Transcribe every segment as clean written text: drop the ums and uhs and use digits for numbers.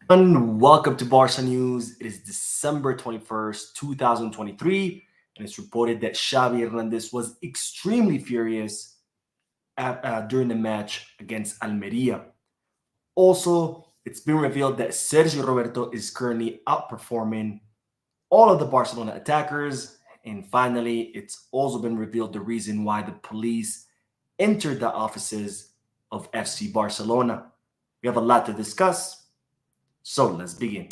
And welcome to Barca News. It is December 21st, 2023, and it's reported that Xavi Hernandez was extremely furious during the match against Almeria. Also, it's been revealed that Sergi Roberto is currently outperforming all of the Barcelona attackers. And finally, it's also been revealed the reason why the police entered the offices of FC Barcelona. We have a lot to discuss, so let's begin.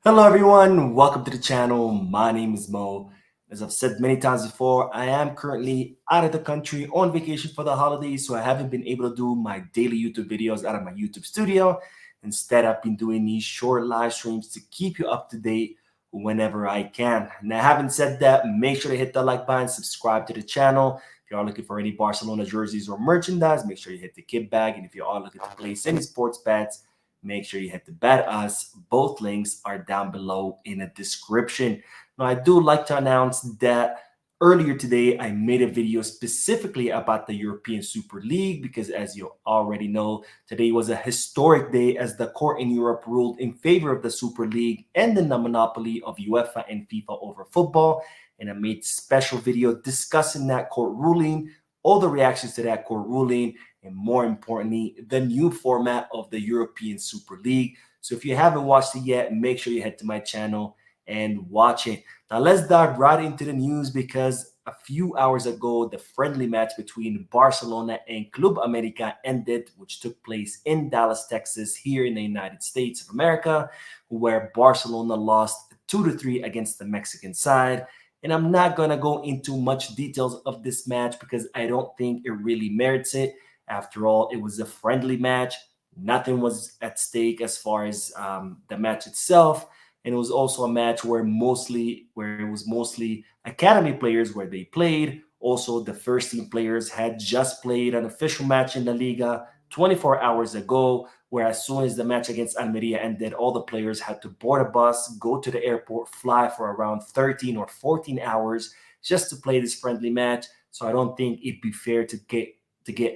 Hello, everyone. Welcome to the channel. My name is Mo. As I've said many times before, I am currently out of the country on vacation for the holidays, so I haven't been able to do my daily YouTube videos out of my YouTube studio. Instead, I've been doing these short live streams to keep you up to date whenever I can. Now, having said that, make sure to hit the like button, subscribe to the channel. If you are looking for any Barcelona jerseys or merchandise, make sure you hit the kit bag. And if you are looking to place any sports bets, make sure you hit the Bet Us. Both links are down below in the description. Now, I do like to announce that earlier today, I made a video specifically about the European Super League because, as you already know, today was a historic day as the court in Europe ruled in favor of the Super League and the monopoly of UEFA and FIFA over football. And I made a special video discussing that court ruling, all the reactions to that court ruling, and more importantly, the new format of the European Super League. So if you haven't watched it yet, make sure you head to my channel and watch it. Now let's dive right into the news because a few hours ago, the friendly match between Barcelona and Club America ended, which took place in Dallas, Texas, here in the United States of America, where Barcelona lost 2-3 against the Mexican side. And I'm not going to go into much details of this match because I don't think it really merits it. After all, it was a friendly match. Nothing was at stake as far as the match itself, and it was also a match where it was mostly academy players where they played. Also, the first team players had just played an official match in the Liga 24 hours ago, where as soon as the match against Almeria ended, all the players had to board a bus, go to the airport, fly for around 13 or 14 hours just to play this friendly match. So I don't think it'd be fair to get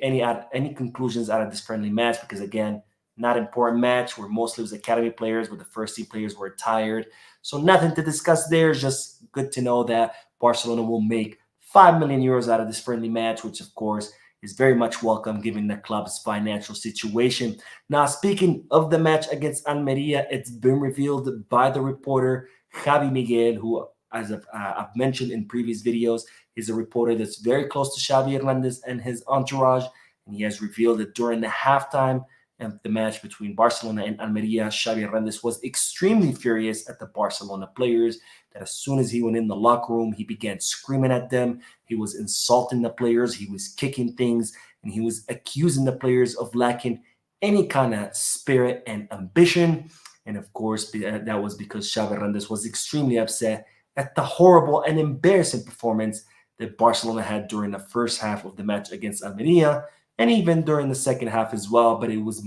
any conclusions out of this friendly match because again, not important match where mostly it was academy players, where the first team players were tired. So nothing to discuss there. It's just good to know that Barcelona will make 5 million euros out of this friendly match, which of course is very much welcome given the club's financial situation. Now, speaking of the match against Almeria, it's been revealed by the reporter Xavi Miguel, who, as I've mentioned in previous videos, is a reporter that's very close to Xavi Hernandez and his entourage. And he has revealed that during the halftime of the match between Barcelona and Almeria, Xavi Hernandez was extremely furious at the Barcelona players. That as soon as he went in the locker room, he began screaming at them. He was insulting the players. He was kicking things. And he was accusing the players of lacking any kind of spirit and ambition. And of course, that was because Xavi Hernandez was extremely upset at the horrible and embarrassing performance that Barcelona had during the first half of the match against Almeria, and even during the second half as well, but it was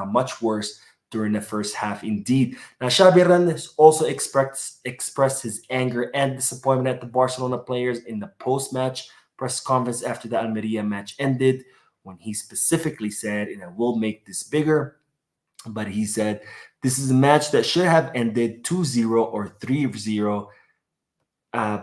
much worse during the first half indeed. Now, Xavi Hernandez also expressed his anger and disappointment at the Barcelona players in the post-match press conference after the Almeria match ended, when he specifically said, and I will make this bigger, but he said, this is a match that should have ended 2-0 or 3-0,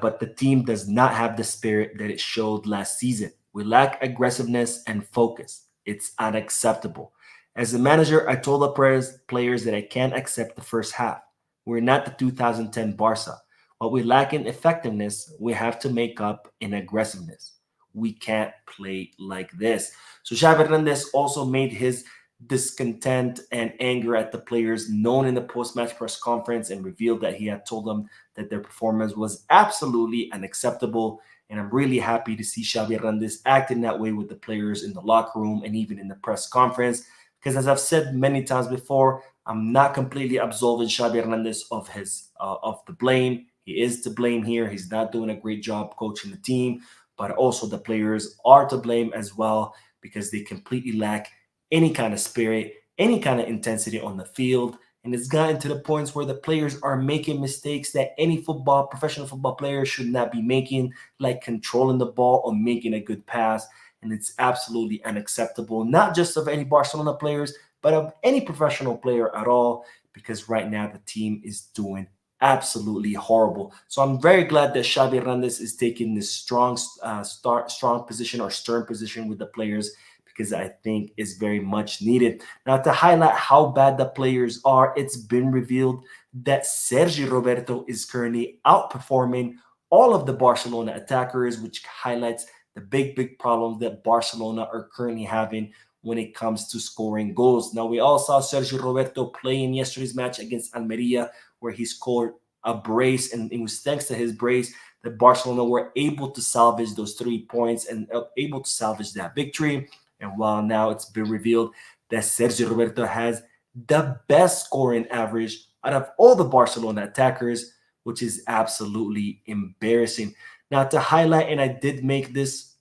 but the team does not have the spirit that it showed last season. We lack aggressiveness and focus. It's unacceptable. As a manager, I told the players that I can't accept the first half. We're not the 2010 Barca. What we lack in effectiveness, we have to make up in aggressiveness. We can't play like this. So Xavi Hernandez also made his discontent and anger at the players known in the post-match press conference and revealed that he had told them that their performance was absolutely unacceptable. And I'm really happy to see Xavi Hernandez acting that way with the players in the locker room and even in the press conference. Because as I've said many times before, I'm not completely absolving Xavi Hernandez of the blame. He is to blame here. He's not doing a great job coaching the team. but also the players are to blame as well because they completely lack any kind of spirit, any kind of intensity on the field. And it's gotten to the points where the players are making mistakes that any professional football player should not be making, like controlling the ball or making a good pass. And it's absolutely unacceptable, not just of any Barcelona players, but of any professional player at all, because right now the team is doing absolutely horrible. So I'm very glad that Xavi Hernandez is taking this strong position or stern position with the players because I think is very much needed. Now, to highlight how bad the players are, it's been revealed that Sergi Roberto is currently outperforming all of the Barcelona attackers, which highlights the big problems that Barcelona are currently having when it comes to scoring goals. Now, we all saw Sergio Roberto play in yesterday's match against Almeria, where he scored a brace, and it was thanks to his brace that Barcelona were able to salvage those 3 points and able to salvage that victory. And while now it's been revealed that Sergio Roberto has the best scoring average out of all the Barcelona attackers, which is absolutely embarrassing. Now, to highlight, and I did make this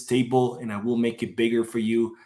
table, and I will make it bigger for you.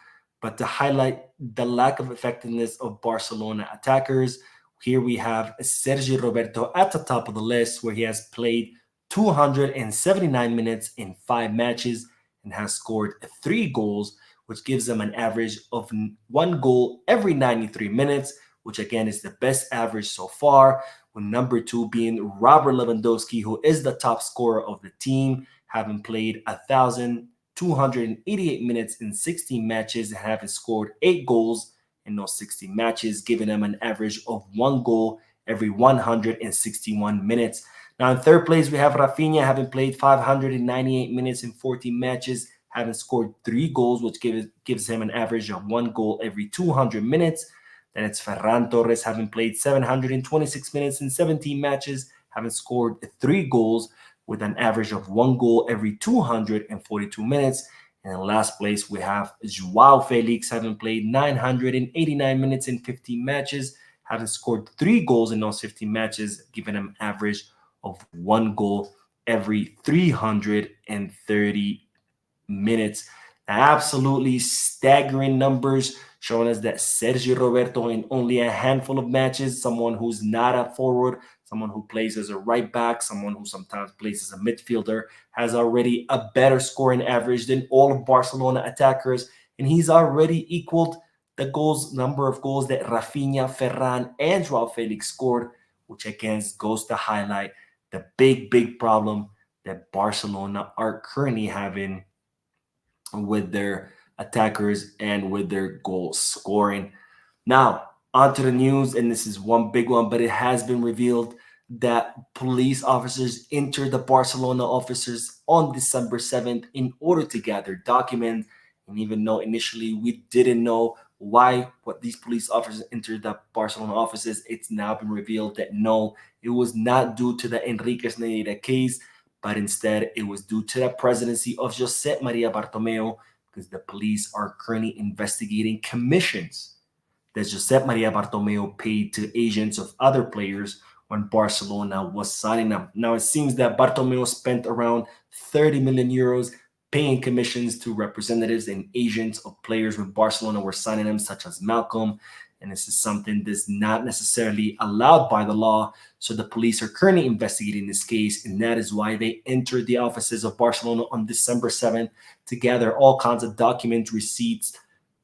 But to highlight the lack of effectiveness of Barcelona attackers, here we have Sergi Roberto at the top of the list, where he has played 279 minutes in 5 matches and has scored 3 goals, which gives him an average of 1 goal every 93 minutes, which again is the best average so far. With number two being Robert Lewandowski, who is the top scorer of the team, having played 1,288 minutes in 16 matches and having scored 8 goals in those 16 matches, giving them an average of 1 goal every 161 minutes. Now, in third place, we have Rafinha, having played 598 minutes in 14 matches, having scored 3 goals, which gives him an average of 1 goal every 200 minutes. Then it's Ferran Torres, having played 726 minutes in 17 matches, having scored 3 goals with an average of 1 goal every 242 minutes. And in last place, we have Joao Felix, having played 989 minutes in 15 matches, having scored 3 goals in those 15 matches, giving him an average of 1 goal every 330 minutes. Absolutely staggering numbers showing us that Sergio Roberto, in only a handful of matches, someone who's not a forward, someone who plays as a right back, someone who sometimes plays as a midfielder, has already a better scoring average than all of Barcelona attackers, and he's already equaled the number of goals that Rafinha, Ferran, and Joao Felix scored, which again goes to highlight the big problem that Barcelona are currently having with their attackers and with their goal scoring. Now, onto the news, and this is one big one, but it has been revealed that police officers entered the Barcelona offices on December 7th in order to gather documents. And even though initially we didn't know what these police officers entered the Barcelona offices, it's now been revealed that no, it was not due to the Enriquez Neira case, but instead it was due to the presidency of Josep Maria Bartomeu, because the police are currently investigating commissions that Josep Maria Bartomeu paid to agents of other players when Barcelona was signing them. Now it seems that Bartomeu spent around 30 million euros paying commissions to representatives and agents of players when Barcelona were signing them, such as Malcolm. And this is something that's not necessarily allowed by the law. So the police are currently investigating this case, and that is why they entered the offices of Barcelona on December 7th to gather all kinds of documents, receipts,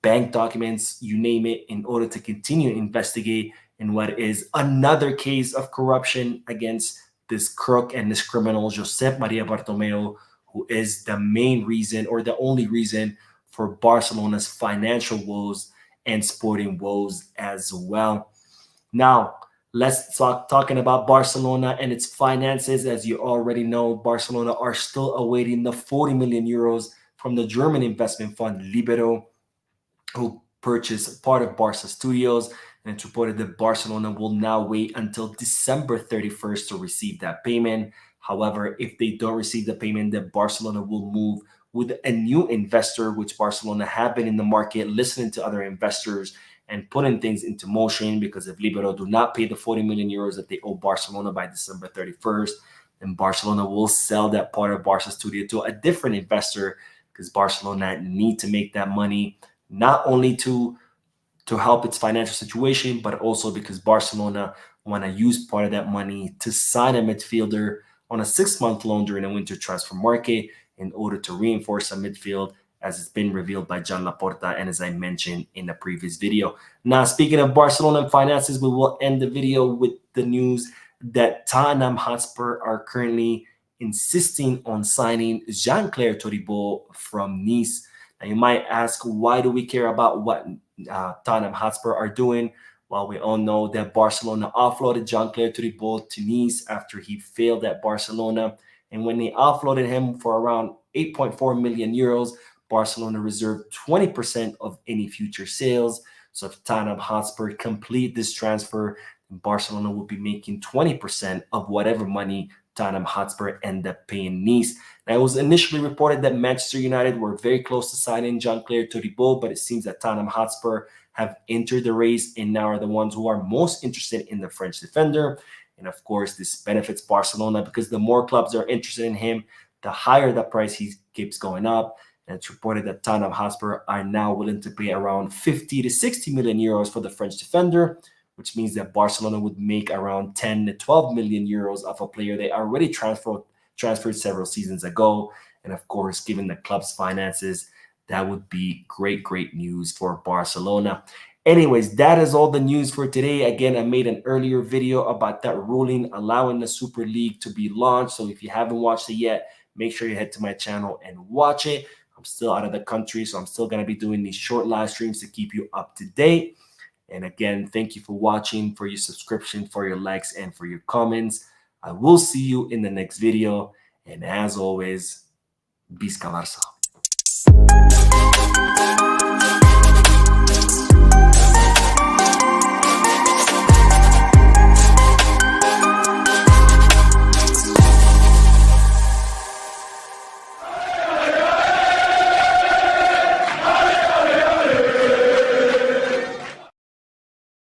bank documents, you name it, in order to continue to investigate in what is another case of corruption against this crook and this criminal, Josep Maria Bartomeu, who is the main reason or the only reason for Barcelona's financial woes and sporting woes as well. Now, let's talking about Barcelona and its finances. As you already know, Barcelona are still awaiting the 40 million euros from the German investment fund Libero, who purchased part of Barca Studios, and it's reported that Barcelona will now wait until December 31st to receive that payment. However, if they don't receive the payment, then Barcelona will move with a new investor, which Barcelona have been in the market, listening to other investors and putting things into motion, because if Libero do not pay the 40 million euros that they owe Barcelona by December 31st, and Barcelona will sell that part of Barca studio to a different investor because Barcelona need to make that money not only to help its financial situation, but also because Barcelona want to use part of that money to sign a midfielder on a 6-month loan during the winter transfer market in order to reinforce a midfield, as it's been revealed by John Laporta and as I mentioned in the previous video. Now, speaking of Barcelona and finances, we will end the video with the news that Tottenham Hotspur are currently insisting on signing Jean-Claire Todibo from Nice. Now, you might ask, why do we care about what Tottenham Hotspur are doing? Well, we all know that Barcelona offloaded Jean-Claire Todibo to Nice after he failed at Barcelona. And when they offloaded him for around 8.4 million euros, Barcelona reserved 20% of any future sales. So if Tottenham Hotspur complete this transfer, Barcelona will be making 20% of whatever money Tottenham Hotspur end up paying Nice. Now, it was initially reported that Manchester United were very close to signing Jean-Claire Todibo, but it seems that Tottenham Hotspur have entered the race and now are the ones who are most interested in the French defender. And of course, this benefits Barcelona because the more clubs are interested in him, the higher the price he keeps going up. And it's reported that Tottenham Hotspur are now willing to pay around 50 to 60 million euros for the French defender, which means that Barcelona would make around 10 to 12 million euros of a player they already transferred several seasons ago. And of course, given the club's finances, that would be great news for Barcelona. Anyways, that is all the news for today. Again, I made an earlier video about that ruling allowing the Super League to be launched. So if you haven't watched it yet, make sure you head to my channel and watch it. I'm still out of the country, so I'm still going to be doing these short live streams to keep you up to date. And again, thank you for watching, for your subscription, for your likes, and for your comments. I will see you in the next video. And as always, Visca Barça.